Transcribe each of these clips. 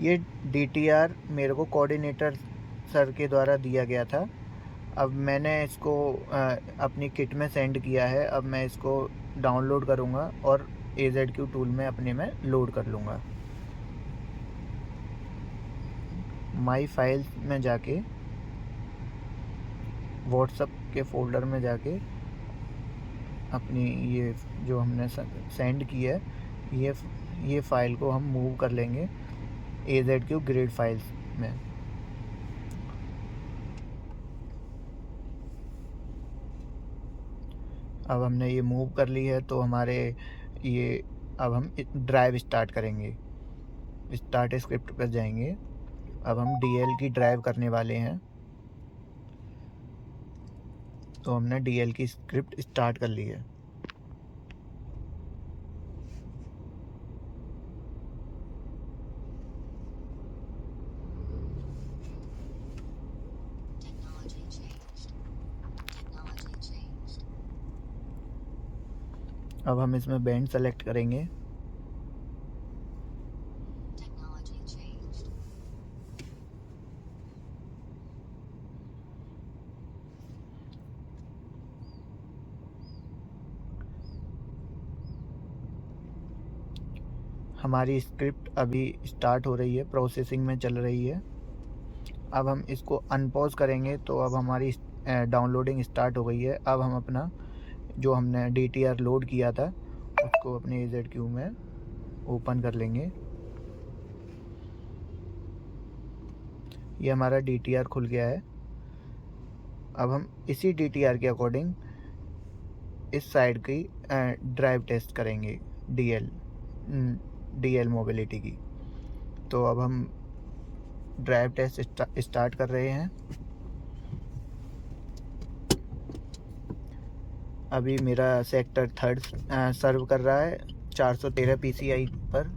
ये DTR मेरे को कोऑर्डिनेटर सर के द्वारा दिया गया था। अब मैंने इसको अपनी किट में सेंड किया है। अब मैं इसको डाउनलोड करूँगा और AZQ टूल में अपने में लोड कर लूँगा। माई फाइल्स में जाके व्हाट्सएप के फ़ोल्डर में जाके अपनी ये जो हमने सेंड की है ये फ़ाइल को हम मूव कर लेंगे AZQ ग्रिड फाइल्स में। अब हमने ये मूव कर ली है तो हमारे ये अब हम ड्राइव स्टार्ट करेंगे। स्टार्ट स्क्रिप्ट पर जाएंगे। अब हम DL की ड्राइव करने वाले हैं, तो हमने DL की स्क्रिप्ट स्टार्ट कर ली है। अब हम इसमें बैंड सेलेक्ट करेंगे। हमारी स्क्रिप्ट अभी स्टार्ट हो रही है, प्रोसेसिंग में चल रही है। अब हम इसको अनपॉज करेंगे तो अब हमारी डाउनलोडिंग स्टार्ट हो गई है। अब हम अपना जो हमने DTR लोड किया था उसको अपने AZQ में ओपन कर लेंगे। ये हमारा DTR खुल गया है। अब हम इसी DTR के अकॉर्डिंग इस साइड की ड्राइव टेस्ट करेंगे DL मोबिलिटी की। तो अब हम ड्राइव टेस्ट स्टार्ट कर रहे हैं। अभी मेरा सेक्टर 3 सर्व कर रहा है 413 PCI पर।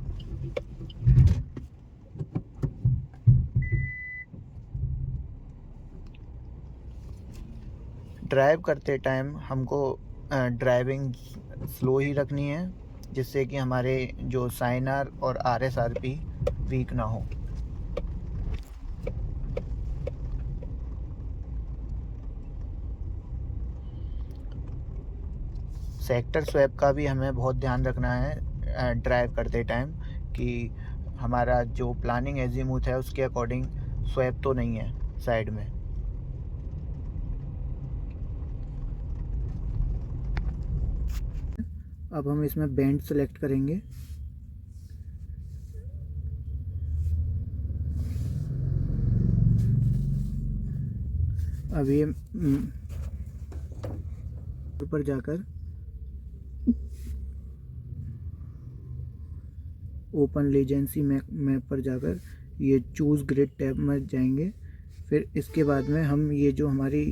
ड्राइव करते टाइम हमको ड्राइविंग स्लो ही रखनी है, जिससे कि हमारे जो साइनर और RSRP वीक ना हो। सेक्टर स्वैप का भी हमें बहुत ध्यान रखना है ड्राइव करते टाइम, कि हमारा जो प्लानिंग एजीमुथ है उसके अकॉर्डिंग स्वैप तो नहीं है साइड में। अब हम इसमें बैंड सेलेक्ट करेंगे। अब ये ऊपर जाकर ओपन लेजेंसी मैप पर जाकर ये चूज़ ग्रिड टैब में जाएंगे। फिर इसके बाद में हम ये जो हमारी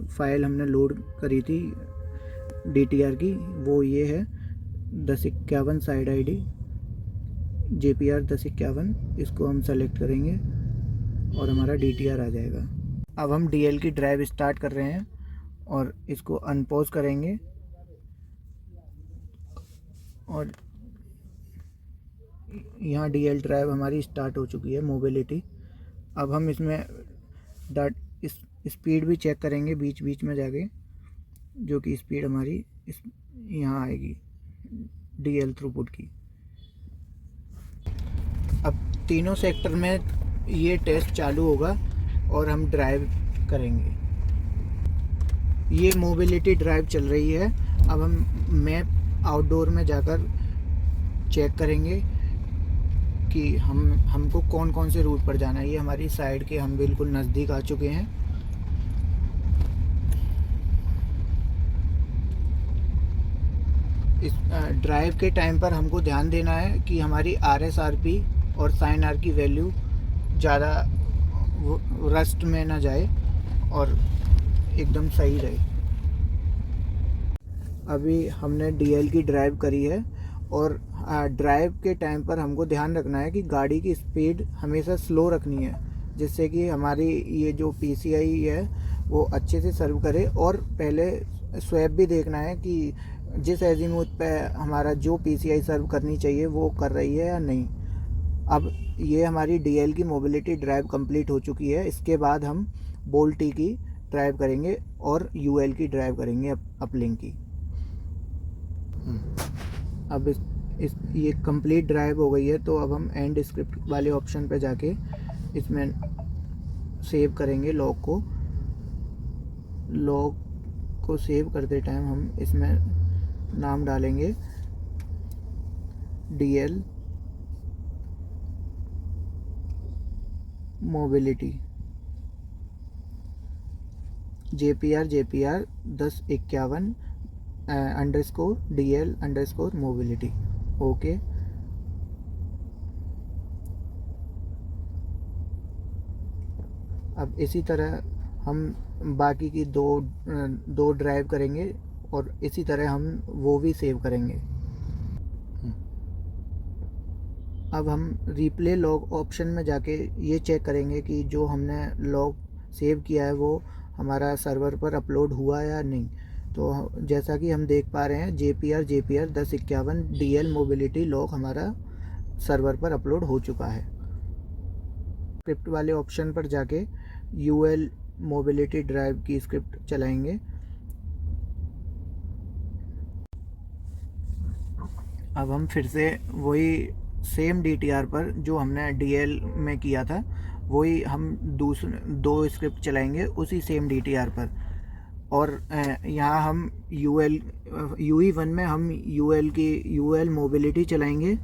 फ़ाइल हमने लोड करी थी DTR की, वो ये है 1051 साइड ID JPR 1051। इसको हम सेलेक्ट करेंगे और हमारा DTR आ जाएगा। अब हम DL की ड्राइव स्टार्ट कर रहे हैं और इसको अनपॉज करेंगे और यहाँ DL ड्राइव हमारी स्टार्ट हो चुकी है मोबिलिटी। अब हम इसमें स्पीड भी चेक करेंगे बीच बीच में जाके, जो कि स्पीड हमारी यहाँ आएगी DL थ्रूपुट की। अब तीनों सेक्टर में ये टेस्ट चालू होगा और हम ड्राइव करेंगे। ये मोबिलिटी ड्राइव चल रही है। अब हम मैप आउटडोर में जाकर चेक करेंगे कि हमको कौन कौन से रूट पर जाना है। ये हमारी साइड के हम बिल्कुल नज़दीक आ चुके हैं। इस ड्राइव के टाइम पर हमको ध्यान देना है कि हमारी RSRP और साइन आर की वैल्यू ज़्यादा रस्ट में ना जाए और एकदम सही रहे। अभी हमने DL की ड्राइव करी है और ड्राइव के टाइम पर हमको ध्यान रखना है कि गाड़ी की स्पीड हमेशा स्लो रखनी है, जिससे कि हमारी ये जो PCI है वो अच्छे से सर्व करे। और पहले स्वैप भी देखना है कि जिस एजीमुथ पे हमारा जो PCI सर्व करनी चाहिए वो कर रही है या नहीं। अब ये हमारी DL की मोबिलिटी ड्राइव कंप्लीट हो चुकी है। इसके बाद हम बोल्टी की ड्राइव करेंगे और UL की ड्राइव करेंगे अपलिंक की। अब इस ये कंप्लीट ड्राइव हो गई है, तो अब हम एंड स्क्रिप्ट वाले ऑप्शन पे जाके इसमें सेव करेंगे लॉग को। लॉग को सेव करते टाइम हम इसमें नाम डालेंगे DL mobility JPR 1051 _DL mobility. Okay. अब इसी तरह हम बाकी की दो ड्राइव करेंगे और इसी तरह हम वो भी सेव करेंगे। अब हम रिप्ले लॉग ऑप्शन में जाके ये चेक करेंगे कि जो हमने लॉग सेव किया है वो हमारा सर्वर पर अपलोड हुआ या नहीं। तो जैसा कि हम देख पा रहे हैं JPR 1051 DL मोबिलिटी लॉग हमारा सर्वर पर अपलोड हो चुका है। स्क्रिप्ट वाले ऑप्शन पर जाके UL मोबिलिटी ड्राइव की स्क्रिप्ट चलाएंगे। अब हम फिर से वही सेम DTR पर जो हमने DL में किया था वही हम दो स्क्रिप्ट चलाएंगे उसी सेम DTR पर। और यहाँ हम UE1 में हम UL मोबिलिटी चलाएंगे,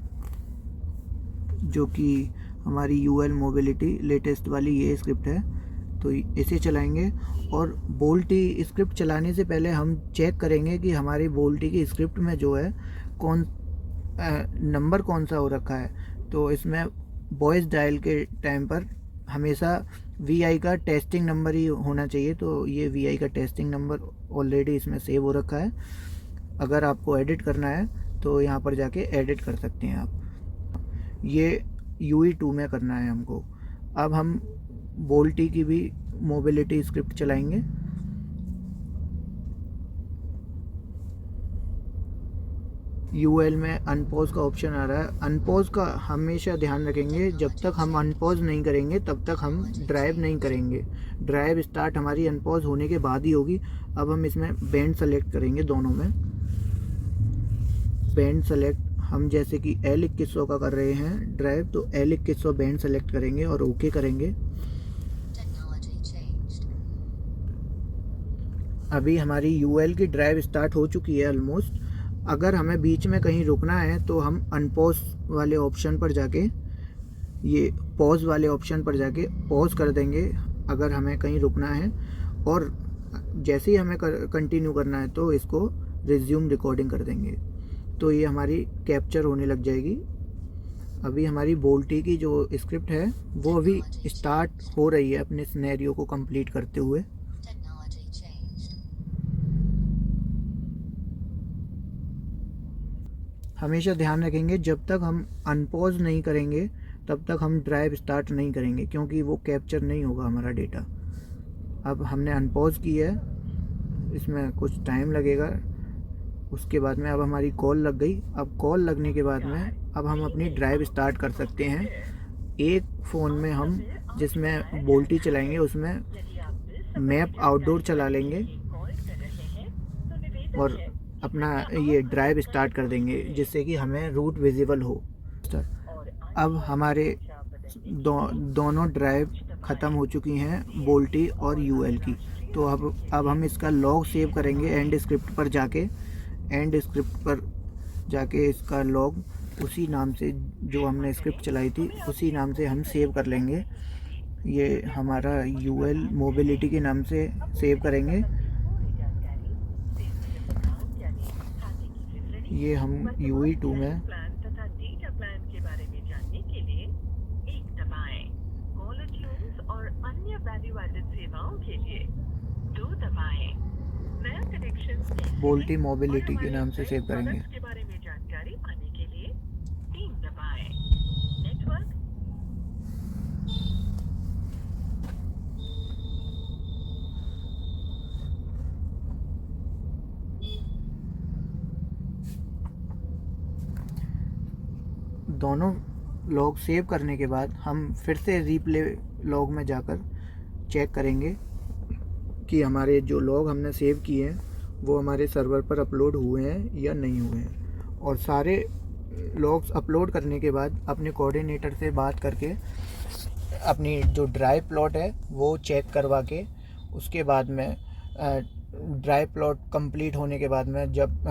जो कि हमारी UL मोबिलिटी लेटेस्ट वाली ये स्क्रिप्ट है, तो इसे चलाएंगे। और बोल्टी स्क्रिप्ट चलाने से पहले हम चेक करेंगे कि हमारी बोल्टी की स्क्रिप्ट में जो है नंबर कौन सा हो रखा है। तो इसमें वॉइस डायल के टाइम पर हमेशा VI का टेस्टिंग नंबर ही होना चाहिए। तो ये VI का टेस्टिंग नंबर ऑलरेडी इसमें सेव हो रखा है। अगर आपको एडिट करना है तो यहाँ पर जाके एडिट कर सकते हैं आप। ये UE2 में करना है हमको। अब हम बोल्टी की भी मोबिलिटी स्क्रिप्ट चलाएंगे। UL में अनपॉज का ऑप्शन आ रहा है। अनपॉज का हमेशा ध्यान रखेंगे, जब तक हम अनपॉज नहीं करेंगे तब तक हम ड्राइव नहीं करेंगे। ड्राइव स्टार्ट हमारी अनपॉज होने के बाद ही होगी। अब हम इसमें बैंड सेलेक्ट करेंगे, दोनों में बैंड सेलेक्ट। हम जैसे कि L2100 का कर रहे हैं ड्राइव, तो L2100 बैंड सेलेक्ट करेंगे और ओके करेंगे। अभी हमारी UL की ड्राइव स्टार्ट हो चुकी है ऑलमोस्ट। अगर हमें बीच में कहीं रुकना है तो हम अनपॉज वाले ऑप्शन पर जाके, ये पॉज वाले ऑप्शन पर जाके पॉज कर देंगे अगर हमें कहीं रुकना है। और जैसे ही हमें कंटिन्यू करना है तो इसको रिज्यूम रिकॉर्डिंग कर देंगे, तो ये हमारी कैप्चर होने लग जाएगी। अभी हमारी बोल्टी की जो स्क्रिप्ट है वो अभी स्टार्ट हो रही है अपने सिनेरियो को कंप्लीट करते हुए। हमेशा ध्यान रखेंगे जब तक हम अनपॉज नहीं करेंगे तब तक हम ड्राइव स्टार्ट नहीं करेंगे, क्योंकि वो कैप्चर नहीं होगा हमारा डेटा। अब हमने अनपॉज किया है, इसमें कुछ टाइम लगेगा। उसके बाद में अब हमारी कॉल लग गई। अब कॉल लगने के बाद में अब हम अपनी ड्राइव स्टार्ट कर सकते हैं। एक फ़ोन में हम जिसमें बोल्टी चलाएंगे उसमें मैप आउटडोर चला लेंगे और अपना ये ड्राइव स्टार्ट कर देंगे, जिससे कि हमें रूट विजिबल हो। अब हमारे दोनों ड्राइव ख़त्म हो चुकी हैं, बोल्टी और UL की। तो अब हम इसका लॉग सेव करेंगे एंड स्क्रिप्ट पर जाके इसका लॉग उसी नाम से, जो हमने स्क्रिप्ट चलाई थी उसी नाम से हम सेव कर लेंगे। ये हमारा UL मोबिलिटी के नाम से सेव करेंगे। ये हम UE2 में के बारे में जानने के लिए 1 दबाएं। कॉलर ट्यून्स और अन्य वैल्यू एडेड सेवाओं के लिए 2 दबाएं। नया कनेक्शन बोल्टी मोबिलिटी के नाम से सेव करेंगे। के बारे में जानकारी पाने के लिए 3 दबाएं। नेटवर्क दोनों लॉग सेव करने के बाद हम फिर से रीप्ले लॉग में जाकर चेक करेंगे कि हमारे जो लॉग हमने सेव किए हैं वो हमारे सर्वर पर अपलोड हुए हैं या नहीं हुए हैं। और सारे लॉग्स अपलोड करने के बाद अपने कोऑर्डिनेटर से बात करके अपनी जो ड्राइव प्लॉट है वो चेक करवा के उसके बाद में ड्राइव प्लॉट कंप्लीट होने के बाद में जब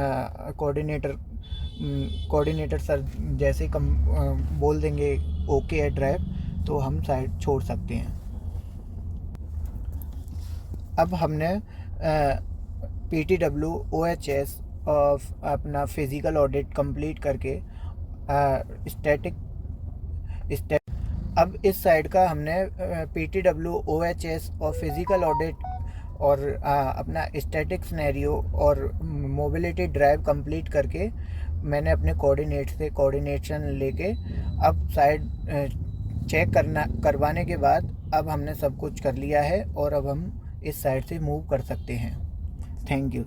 कोऑर्डिनेटर सर जैसे बोल देंगे ओके है ड्राइव, तो हम साइट छोड़ सकते हैं। अब हमने PTW OHS ऑफ अपना फिज़िकल ऑडिट कंप्लीट करके अब इस साइड का हमने PTW OHS और फिज़िकल ऑडिट और अपना स्टैटिक सिनेरियो और मोबिलिटी ड्राइव कंप्लीट करके मैंने अपने कोऑर्डिनेशन लेके अब साइड चेक करवाने के बाद अब हमने सब कुछ कर लिया है और अब हम इस साइड से मूव कर सकते हैं। Thank you.